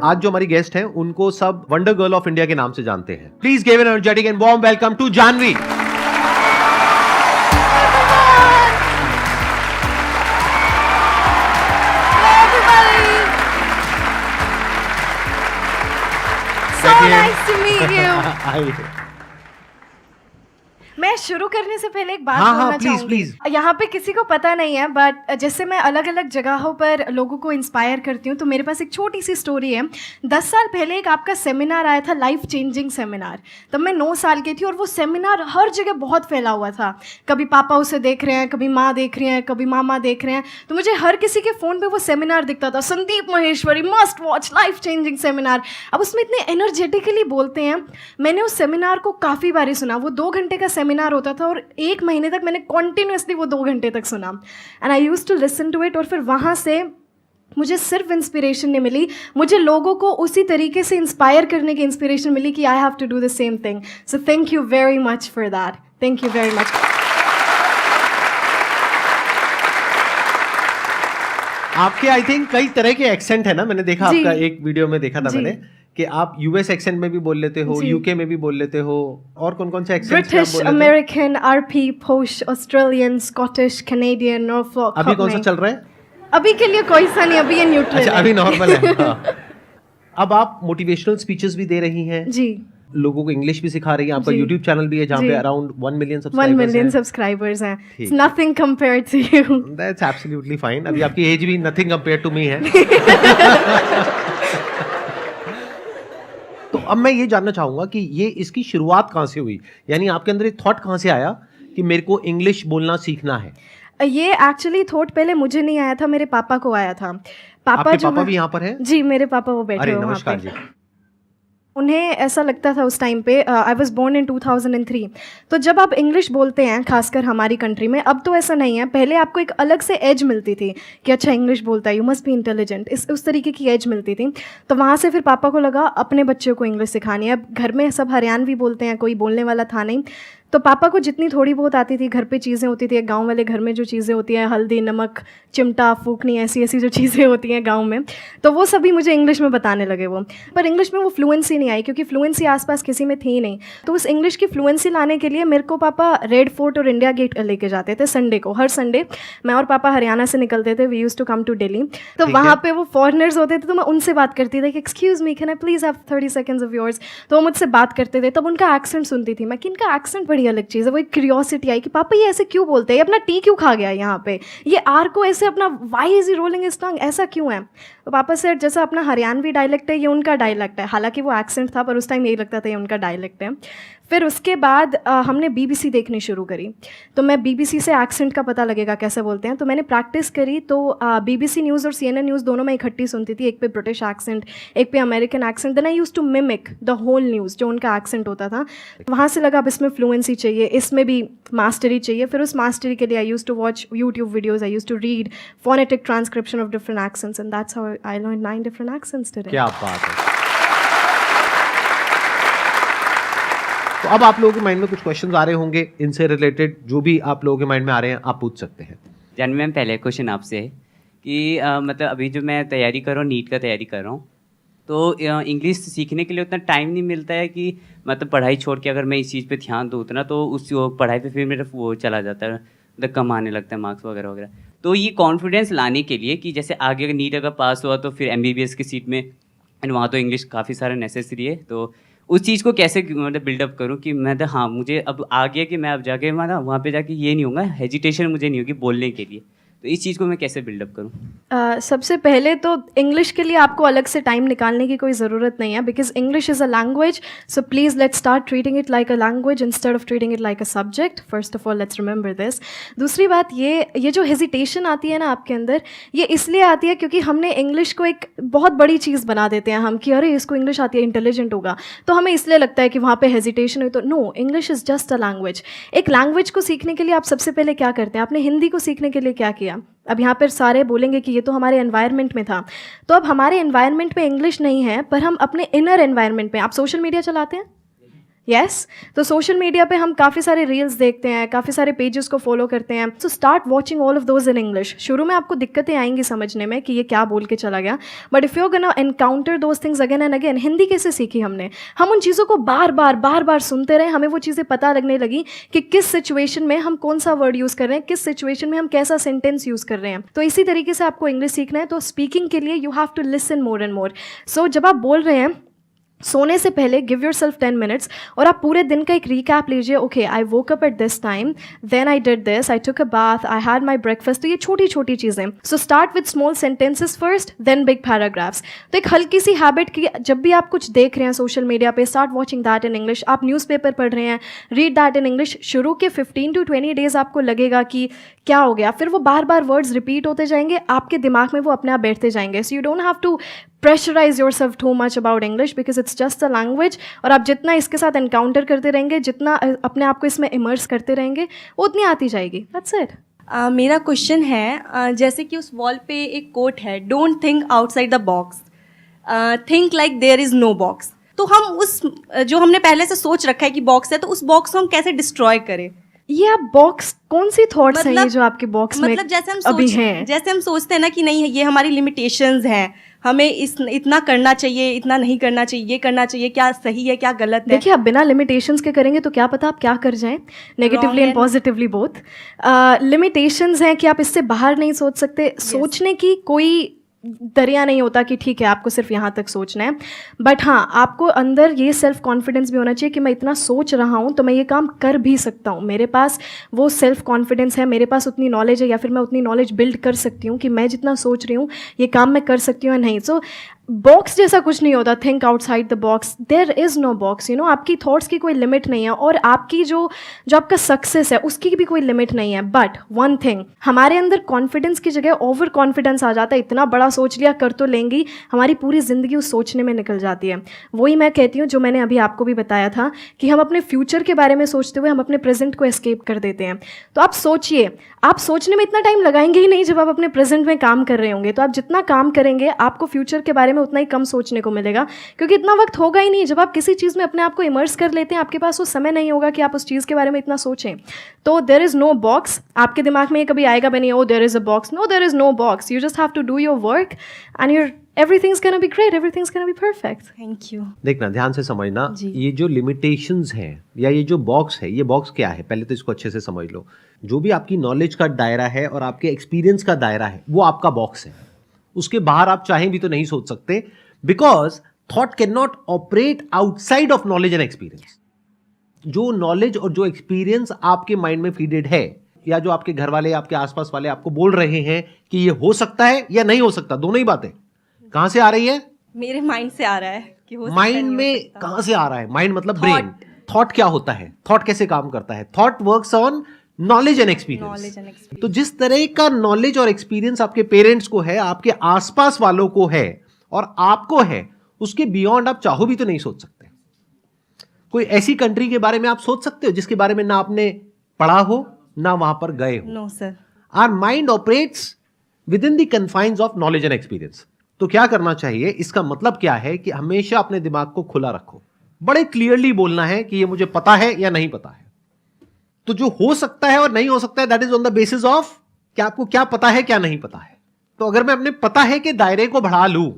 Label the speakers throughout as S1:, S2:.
S1: आज जो हमारी गेस्ट हैं उनको सब वंडर गर्ल ऑफ इंडिया के नाम से जानते हैं. Please give an energetic and warm welcome to Jahnavi.
S2: So nice to meet you. मैं शुरू करने से पहले एक बात बोलना चाहूंगी. यहाँ पे किसी को पता नहीं है, बट जैसे मैं अलग अलग जगहों पर लोगों को इंस्पायर करती हूँ, तो मेरे पास एक छोटी सी स्टोरी है. 10 साल पहले एक आपका सेमिनार आया था, लाइफ चेंजिंग सेमिनार. तब मैं 9 साल की थी और वो सेमिनार हर जगह बहुत फैला हुआ था. कभी पापा उसे देख रहे हैं, कभी माँ देख रही हैं, कभी मामा देख रहे हैं. तो मुझे हर किसी के फ़ोन पे वो सेमिनार दिखता था, Sandeep Maheshwari must watch life changing seminar. अब उसमें इतने एनर्जेटिकली बोलते हैं. मैंने उस सेमिनार को काफ़ी बारी सुना. वो 2 घंटे का सेमिनार होता था और 1 महीने तक मैंने कॉन्टिन्यूसली वो 2 घंटे तक सुना. And I used to listen to it. और फिर वहाँ से मुझे सिर्फ इंस्पिरेशन नहीं मिली, मुझे लोगों को उसी तरीके से इंस्पायर करने की इंस्पिरेशन मिली कि I have to do the same thing. So thank you very much for that. Thank you very much.
S1: आपके आई थिंक कई तरह के एक्सेंट है ना. मैंने देखा आपका एक वीडियो में देखा था मैंने कि आप यूएस एक्सेंट में भी बोल लेते हो, यूके में भी बोल लेते हो. और कौन से एक्सेंट?
S2: ब्रिटिश, अमेरिकन, आरपी, पोश, ऑस्ट्रेलियन, स्कॉटिश, कैनेडियन, नॉर्फॉक.
S1: अभी कौन सा चल रहा है?
S2: अभी के लिए कोई सा नहीं, अभी ये न्यूट्रल है.
S1: अच्छा, अभी नॉर्मल है. हाँ. अब आप मोटिवेशनल स्पीचेस भी दे रही हैं
S2: जी,
S1: लोगों को इंग्लिश भी सिखा रही हैं. आपका यूट्यूब चैनल भी है जहाँ पे अराउंड 1 मिलियन
S2: सब्सक्राइबर्स हैं. It's nothing compared to you.
S1: That's absolutely fine. अभी आपकी एज भी नथिंग कंपेयर्ड टू मी है. तो अब मैं ये जानना चाहूंगा कि ये इसकी शुरुआत कहाँ से हुई, यानी आपके अंदर एक थॉट कहाँ से आया कि मेरे को इंग्लिश बोलना सीखना है?
S2: ये एक्चुअली थॉट पहले मुझे नहीं आया था, मेरे पापा को आया था.
S1: पापा भी यहाँ पर हैं?
S2: जी, मेरे पापा वो बैठे हुए वहाँ पे.
S1: जी.
S2: उन्हें ऐसा लगता था उस टाइम पे. I was born in 2003. तो जब आप इंग्लिश बोलते हैं, खासकर हमारी कंट्री में, अब तो ऐसा नहीं है, पहले आपको एक अलग से एज मिलती थी कि अच्छा इंग्लिश बोलता है, यू मस्ट बी इंटेलिजेंट. उस तरीके की एज मिलती थी. तो वहाँ से फिर पापा को लगा अपने बच्चों को इंग्लिश सिखानी है. अब घर में सब हरियाणवी बोलते हैं, कोई बोलने वाला था नहीं. तो पापा को जितनी थोड़ी बहुत आती थी, घर पे चीज़ें होती थी, गांव वाले घर में जो चीज़ें होती हैं, हल्दी, नमक, चिमटा, फूकनी, ऐसी जो चीज़ें होती हैं गांव में, तो वो सभी मुझे इंग्लिश में बताने लगे वो. पर इंग्लिश में वो फ्लुएंसी नहीं आई, क्योंकि फ्लुएंसी आसपास किसी में थी नहीं. तो उस इंग्लिश की फ्लुएंसी लाने के लिए मेरे को पापा रेड फोर्ट और इंडिया गेट लेके जाते थे संडे को. हर संडे मैं और पापा हरियाणा से निकलते थे. We used to come to Delhi. तो वहाँ पे वो फॉरेनर्स होते थे, तो मैं उनसे बात करती थी कि excuse me, can I please have 30 seconds of yours. तो वो मुझसे बात करते थे. तब उनका एक्सेंट सुनती थी मैं कि इनका एक्सेंट बड़ी अलग चीज़ है. वो एक क्यूरियोसिटी आई कि पापा ये ऐसे क्यों बोलते हैं, ये अपना टी क्यों खा गया यहाँ पे, ये आर को ऐसे अपना why is rolling his tongue, ऐसा क्यों है. तो पापा से जैसा अपना हरियाणवी डायलेक्ट है, ये उनका डायलेक्ट है. हालांकि वो एक्सेंट था, पर उस टाइम यही लगता था ये उनका डायलेक्ट है. फिर उसके बाद हमने BBC देखनी शुरू करी. तो मैं BBC से एक्सेंट का पता लगेगा कैसे बोलते हैं, तो मैंने प्रैक्टिस करी. तो BBC न्यूज़ और CNN न्यूज़ दोनों मैं इकट्ठी सुनती थी. एक पे ब्रिटिश एक्सेंट, एक पे American accent. Then I used to mimic the whole news, जो उनका एक्सेंट होता था. वहाँ से लगा अब इसमें फ्लुएंसी चाहिए, इसमें भी मास्टरी चाहिए. फिर उस मास्टरी के लिए I used to watch YouTube videos, I used to read phonetic transcription of different accents, and that's how I learned 9 different accents today.
S1: क्या बात है. तो अब आप लोगों के माइंड में कुछ क्वेश्चंस आ रहे होंगे इनसे रिलेटेड, जो भी आप लोगों के माइंड में आ रहे हैं आप पूछ सकते हैं.
S3: जानवी मैम, पहले क्वेश्चन आपसे है कि मतलब अभी जो मैं तैयारी कर रहा हूँ, नीट का तैयारी कर रहा हूँ, तो इंग्लिश सीखने के लिए उतना टाइम नहीं मिलता है कि मतलब पढ़ाई छोड़ के अगर मैं इस चीज़ पे ध्यान दूँ उतना, तो उस पढ़ाई पे फिर मेरा वो चला जाता है, मतलब कम आने लगता है मार्क्स वगैरह वगैरह. तो ये कॉन्फिडेंस लाने के लिए कि जैसे आगे अगर नीट अगर पास हुआ तो फिर MBBS की सीट में, एंड वहाँ तो इंग्लिश काफ़ी सारा नेसेसरी है, तो उस चीज़ को कैसे मतलब बिल्डअप करूँ कि मैं तो हाँ मुझे अब आ गया कि मैं अब जाके वहाँ पे जाके ये नहीं होगा, हेजिटेशन मुझे नहीं होगी बोलने के लिए. तो इस चीज़ को मैं कैसे बिल्डअप करूँ?
S2: सबसे पहले तो इंग्लिश के लिए आपको अलग से टाइम निकालने की कोई ज़रूरत नहीं है, because English is a language. So please let's start treating it like a language instead of treating it like a subject. First of all let's remember this. दूसरी बात, ये जो हेजिटेशन आती है ना आपके अंदर, ये इसलिए आती है क्योंकि हमने इंग्लिश को एक बहुत बड़ी चीज़ बना देते हैं हम कि अरे इसको इंग्लिश आती है, इंटेलिजेंट होगा, तो हमें इसलिए लगता है कि वहाँ पे हेजिटेशन हुई. तो no, English is just a language. एक लैंग्वेज को सीखने के लिए आप सबसे पहले क्या करते हैं? आपने हिंदी को सीखने के लिए क्या किया? अब यहाँ पर सारे बोलेंगे कि ये तो हमारे एनवायरनमेंट में था. तो अब हमारे एनवायरनमेंट में इंग्लिश नहीं है, पर हम अपने इनर एनवायरनमेंट में, आप सोशल मीडिया चलाते हैं? यस तो सोशल मीडिया पे हम काफ़ी सारे रील्स देखते हैं, काफ़ी सारे पेजेस को फॉलो करते हैं. So start watching all of those in English. शुरू में आपको दिक्कतें आएंगी समझने में कि ये क्या बोल के चला गया, but if you gonna encounter those things again and again. Hindi कैसे सीखी हमने? हम उन चीज़ों को बार बार सुनते रहे, हमें वो चीज़ें पता लगने लगी कि किस सिचुएशन में हम कौन सा वर्ड यूज़ कर रहे हैं, किस सिचुएशन में हम कैसा सेंटेंस यूज़ कर रहे हैं. तो इसी तरीके से आपको इंग्लिश सीखना है. तो स्पीकिंग के लिए you have to listen more and more. So जब आप बोल रहे हैं सोने से पहले गिव योर सेल्फ 10 मिनट्स और आप पूरे दिन का एक रिकैप लीजिए. Okay, I woke up at this time, then I did this, I took a bath, I had my breakfast. तो ये छोटी छोटी चीज़ें. So start with small sentences first, then big paragraphs. तो एक हल्की सी हैबिट की, जब भी आप कुछ देख रहे हैं सोशल मीडिया पे, start watching that in English. आप न्यूज़पेपर पढ़ रहे हैं, रीड दैट इन इंग्लिश. शुरू के 15 to 20 डेज आपको लगेगा कि क्या हो गया, फिर वो बार बार वर्ड्स रिपीट होते जाएंगे, आपके दिमाग में वो अपने आप बैठते जाएंगे. So you don't have to pressurize yourself too much about English because it's just a language. और आप जितना इसके साथ एनकाउंटर करते रहेंगे, जितना अपने आप को इसमें इमर्स करते रहेंगे, उतनी आती जाएगी. That's it.
S4: मेरा क्वेश्चन है, जैसे कि उस वॉल पे एक कोट है, don't think outside the box, think like there is no box. तो हम उस जो हमने पहले से सोच रखा है कि बॉक्स है, तो उस बॉक्स को हम कैसे डिस्ट्रॉय करें?
S2: ये आप बॉक्स, कौन सी थॉट्स हैं ये जो आपके बॉक्स में अभी हैं?
S4: जैसे हम सोचते हैं ना कि नहीं, ये हमारी लिमिटेशंस हैं, हमें इतना करना चाहिए, इतना नहीं करना चाहिए, ये करना चाहिए, क्या सही है क्या गलत है.
S2: देखिए, आप बिना लिमिटेशंस के करेंगे तो क्या पता आप क्या कर जाएं, negatively and positively both. Limitations हैं कि आप इससे बाहर नहीं सोच सकते. सोचने की कोई दरिया नहीं होता कि ठीक है आपको सिर्फ यहाँ तक सोचना है. बट हाँ, आपको अंदर ये सेल्फ कॉन्फिडेंस भी होना चाहिए कि मैं इतना सोच रहा हूँ तो मैं ये काम कर भी सकता हूँ. मेरे पास वो सेल्फ कॉन्फिडेंस है, मेरे पास उतनी नॉलेज है, या फिर मैं उतनी नॉलेज बिल्ड कर सकती हूँ कि मैं जितना सोच रही हूँ ये काम मैं कर सकती हूँ या नहीं. सो बॉक्स जैसा कुछ नहीं होता. Think outside the box. There is no box. You know, आपकी थॉट्स की कोई लिमिट नहीं है और आपकी जो आपका सक्सेस है उसकी भी कोई लिमिट नहीं है. बट वन थिंग, हमारे अंदर कॉन्फिडेंस की जगह ओवर कॉन्फिडेंस आ जाता है. इतना बड़ा सोच लिया, कर तो लेंगी, हमारी पूरी ज़िंदगी उस सोचने में निकल जाती है. वही मैं कहती हूँ जो मैंने अभी आपको भी बताया था कि हम अपने फ्यूचर के बारे में सोचते हुए हम अपने प्रेजेंट को एस्केप कर देते हैं. तो आप सोचिए, आप सोचने में इतना टाइम लगाएंगे ही नहीं जब आप अपने प्रेजेंट में काम कर रहे होंगे. तो आप जितना काम करेंगे आपको फ्यूचर के बारे में उतना ही कम सोचने को मिलेगा, क्योंकि इतना वक्त होगा ही नहीं. जब आप किसी चीज़ में अपने आप को इमर्स कर लेते हैं, आपके पास वो समय नहीं होगा कि आप उस चीज़ के बारे में इतना सोचें. तो देयर इज़ नो बॉक्स. आपके दिमाग में ये कभी आएगा भी नहीं, oh there is a box. No, there is no box. You just have to do your work and your everything's gonna be great, everything's gonna be perfect.
S4: Thank you.
S1: देखना, ध्यान से समझना, ये जो लिमिटेशंस हैं या ये जो बॉक्स है, ये बॉक्स क्या है, पहले तो इसको अच्छे से समझ लो. जो भी आपकी नॉलेज का दायरा है और आपके एक्सपीरियंस का दायरा है, वो आपका बॉक्स है. उसके बाहर आप चाहें भी तो नहीं सोच सकते, because thought can not operate outside of knowledge and experience. जो नॉलेज और जो एक्सपीरियंस आपके माइंड में फीडेड है, या जो आपके घर वाले, आपके आसपास वाले आपको बोल रहे हैं कि ये हो सकता है या नहीं हो सकता, दोनों ही बातें कहां से आ रही है?
S4: मेरे माइंड से आ रहा है कि हो सकता है,
S1: माइंड में कहां से आ रहा है? माइंड मतलब ब्रेन. थॉट क्या होता है? थॉट कैसे काम करता है? Thought works on knowledge and experience. तो जिस तरह का नॉलेज और एक्सपीरियंस आपके पेरेंट्स को है, आपके आसपास वालों को है और आपको है, उसके बियॉन्ड आप चाहो भी तो नहीं सोच सकते. कोई ऐसी कंट्री के बारे में आप सोच सकते हो जिसके बारे में ना आपने पढ़ा हो ना वहां पर गए हो?
S4: No sir.
S1: Our mind operates within the confines of knowledge and experience. तो क्या करना चाहिए? इसका मतलब क्या है कि हमेशा अपने दिमाग को खुला रखो. बड़े क्लियरली बोलना है कि ये मुझे पता है या नहीं पता है. तो जो हो सकता है और नहीं हो सकता है, that is on the basis of कि आपको क्या पता है क्या नहीं पता है. तो अगर मैं अपने पता है कि दायरे को बढ़ा लूं,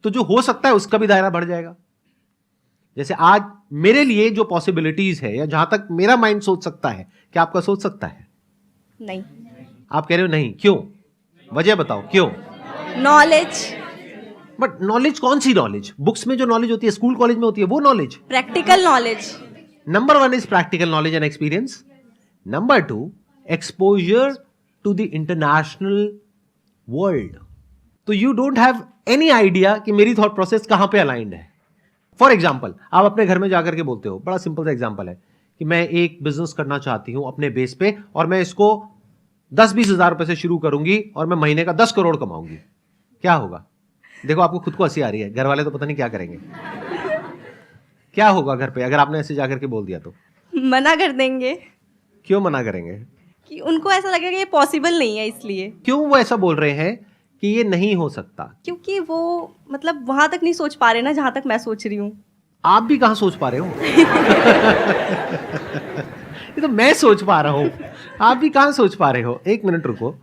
S1: तो जो हो सकता है उसका भी दायरा बढ़ जाएगा. जैसे आज मेरे लिए जो पॉसिबिलिटीज है या जहां तक मेरा माइंड सोच सकता है, क्या आपका सोच सकता है?
S4: नहीं.
S1: आप कह रहे हो नहीं, क्यों? वजह बताओ क्यों?
S4: नॉलेज.
S1: बट नॉलेज कौन सी नॉलेज? बुक्स में जो नॉलेज होती है, स्कूल कॉलेज में होती है, वो knowledge?
S4: Practical knowledge.
S1: Number 1 is practical knowledge and experience. Number 2, exposure to the international world. तो you don't have any idea कि मेरी थॉट प्रोसेस कहां पे अलाइंड है. फॉर एग्जाम्पल, आप अपने घर में जाकर के बोलते हो, बड़ा सिंपल सा एग्जाम्पल है कि मैं एक बिजनेस करना चाहती हूं अपने बेस पे, और मैं इसको 10-20 हजार रुपए से शुरू करूंगी और मैं महीने का 10 करोड़ कमाऊंगी. क्या होगा? देखो, आपको खुद को हंसी आ रही है, घर वाले तो पता नहीं क्या करेंगे. क्या होगा घर पे अगर आपने ऐसे जाकर के बोल दिया तो?
S4: मना कर देंगे.
S1: क्यों मना करेंगे?
S4: कि उनको ऐसा लगेगा कि ये पॉसिबल नहीं है. इसलिए.
S1: क्यों वो ऐसा बोल रहे हैं कि ये नहीं हो सकता?
S4: क्योंकि वो मतलब वहां तक नहीं सोच पा रहे ना जहां तक मैं सोच रही हूँ.
S1: आप भी कहाँ सोच पा रहे हो? ये तो मैं सोच पा रहा हूँ, आप भी कहाँ सोच पा रहे हो? एक मिनट रुको।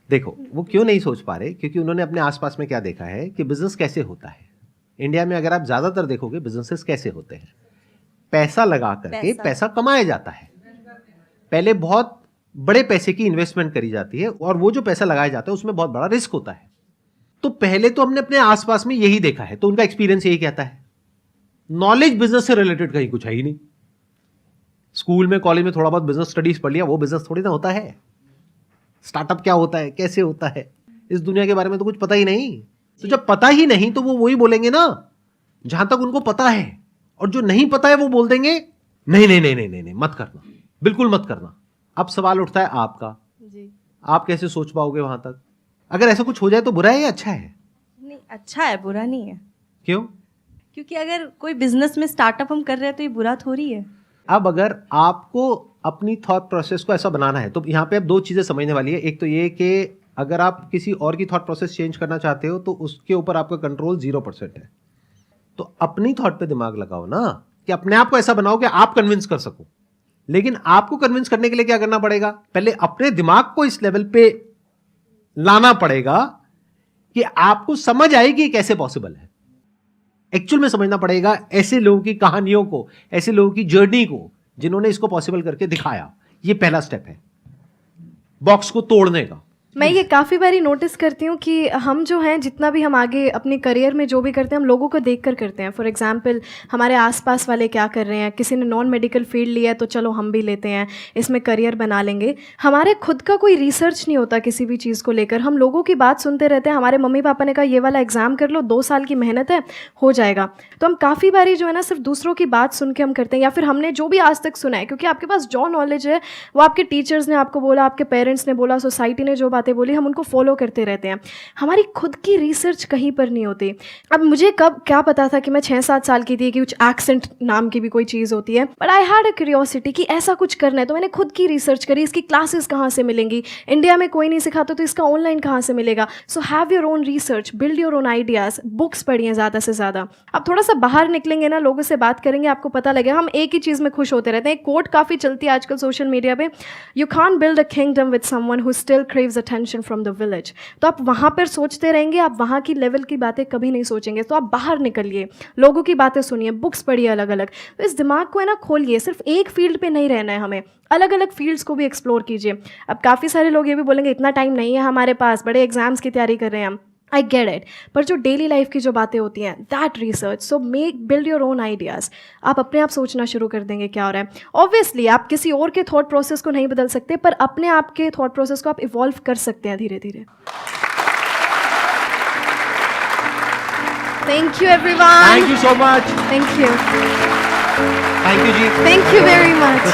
S1: देखो वो क्यों नहीं सोच पा रहे, क्योंकि उन्होंने अपने आसपास में क्या देखा है कि बिजनेस कैसे होता है। इंडिया में अगर आप ज्यादातर देखोगे बिजनेसेस कैसे होते हैं, पैसा लगा करके पैसा कमाया जाता है। पहले बहुत बड़े पैसे की इन्वेस्टमेंट करी जाती है और वो जो पैसा लगाया जाता है उसमें बहुत बड़ा रिस्क होता है। तो पहले तो हमने अपने आसपास में यही देखा है, तो उनका एक्सपीरियंस यही कहता है। नॉलेज बिजनेस से रिलेटेड कहीं कुछ है ही नहीं। स्कूल में कॉलेज में थोड़ा बहुत बिजनेस स्टडीज पढ़ लिया, वो बिजनेस थोड़ी ना होता है। स्टार्टअप क्या होता है, कैसे होता है, इस दुनिया के बारे में तो कुछ पता ही नहीं। तो जब पता ही नहीं तो वो वही बोलेंगे ना जहां तक उनको पता है, और जो नहीं पता है वो बोल देंगे नहीं नहीं नहीं नहीं नहीं, नहीं मत करना, बिल्कुल मत करना। अब सवाल उठता है आपका,
S4: जी
S1: आप कैसे सोच पाओगे वहां तक? अगर ऐसा कुछ हो जाए तो बुरा है या अच्छा है?
S4: नहीं, अच्छा है, बुरा नहीं है।
S1: क्यों?
S4: क्योंकि अगर कोई बिजनेस में स्टार्टअप हम कर रहे हैं तो ये बुरा थोड़ी है।
S1: अब अगर आपको अपनी थॉट प्रोसेस को ऐसा बनाना है तो यहाँ पे अब दो चीजें समझने वाली है। एक तो ये कि अगर आप किसी और की थॉट प्रोसेस चेंज करना चाहते हो तो उसके ऊपर आपका कंट्रोल 0% है। तो अपनी थॉट पे दिमाग लगाओ ना, कि अपने आप को ऐसा बनाओ कि आप कन्विंस कर सको। लेकिन आपको कन्विंस करने के लिए क्या करना पड़ेगा? पहले अपने दिमाग को इस लेवल पे लाना पड़ेगा कि आपको समझ आए कि ये कैसे पॉसिबल है। एक्चुअल में समझना पड़ेगा ऐसे लोगों की कहानियों को, ऐसे लोगों की जर्नी को जिन्होंने इसको पॉसिबल करके दिखाया। ये पहला स्टेप है बॉक्स को तोड़ने का।
S2: मैं ये काफ़ी बारी नोटिस करती हूँ कि हम जो हैं जितना भी हम आगे अपने करियर में जो भी करते हैं हम लोगों को देख कर करते हैं। फॉर एग्जांपल हमारे आसपास वाले क्या कर रहे हैं, किसी ने नॉन मेडिकल फील्ड लिया है तो चलो हम भी लेते हैं, इसमें करियर बना लेंगे। हमारे खुद का कोई रिसर्च नहीं होता किसी भी चीज़ को लेकर। हम लोगों की बात सुनते रहते हैं। हमारे मम्मी पापा ने कहा ये वाला एग्ज़ाम कर लो, 2 साल की मेहनत है, हो जाएगा। तो हम काफ़ी बारी जो है ना सिर्फ दूसरों की बात सुन के हम करते हैं, या फिर हमने जो भी आज तक सुना है, क्योंकि आपके पास जो नॉलेज है वो आपके टीचर्स ने आपको बोला, आपके पेरेंट्स ने बोला, सोसाइटी ने जो बातें बोली हम उनको फॉलो करते रहते हैं। हमारी खुद की रिसर्च कहीं पर नहीं होती। अब मुझे कब क्या पता था कि मैं 6-7 साल की थी कि कुछ एक्सेंट नाम की भी कोई चीज़ होती है, but I had a curiosity कि ऐसा कुछ करना है। तो मैंने खुद की रिसर्च करी, इसकी क्लासेस कहाँ से मिलेंगी, इंडिया में कोई नहीं सिखाता तो इसका ऑनलाइन कहाँ से मिलेगा। So have your own research, build your own ideas, books पढ़िए ज़्यादा से ज़्यादा। अब थोड़ा सा बाहर निकलेंगे ना, लोगों से बात करेंगे, आपको पता लगेगा। हम एक ही चीज़ में खुश होते रहते हैं। एक कोट काफ़ी चलती है आजकल सोशल मीडिया पे, you can't build a kingdom with someone who still craves attention from the village. तो आप वहाँ पर सोचते रहेंगे, आप वहाँ की लेवल की बातें कभी नहीं सोचेंगे। तो आप बाहर निकलिए, लोगों की बातें सुनिए, बुक्स पढ़िए अलग अलग। तो इस दिमाग को है ना खोलिए, सिर्फ एक फील्ड पे नहीं रहना है हमें, अलग अलग फील्ड्स को भी एक्सप्लोर कीजिए। अब काफ़ी सारे लोग ये भी बोलेंगे इतना टाइम नहीं है हमारे पास, बड़े एग्जाम्स की तैयारी कर रहे हैं हम। आई गेट इट, पर जो डेली लाइफ की जो बातें होती हैं, that research, so make build your own ideas. आप अपने आप सोचना शुरू कर देंगे क्या हो रहा है। ऑब्वियसली आप किसी और के थॉट प्रोसेस को नहीं बदल सकते, पर अपने आप के थॉट प्रोसेस को आप इवॉल्व कर सकते हैं धीरे धीरे। Thank you everyone.
S1: Thank you so much.
S2: Thank you.
S1: Thank you ji.
S2: Thank you very much.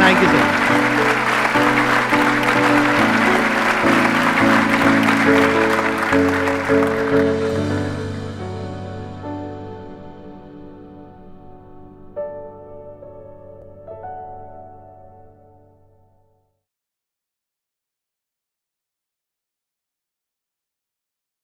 S1: Thank you so much.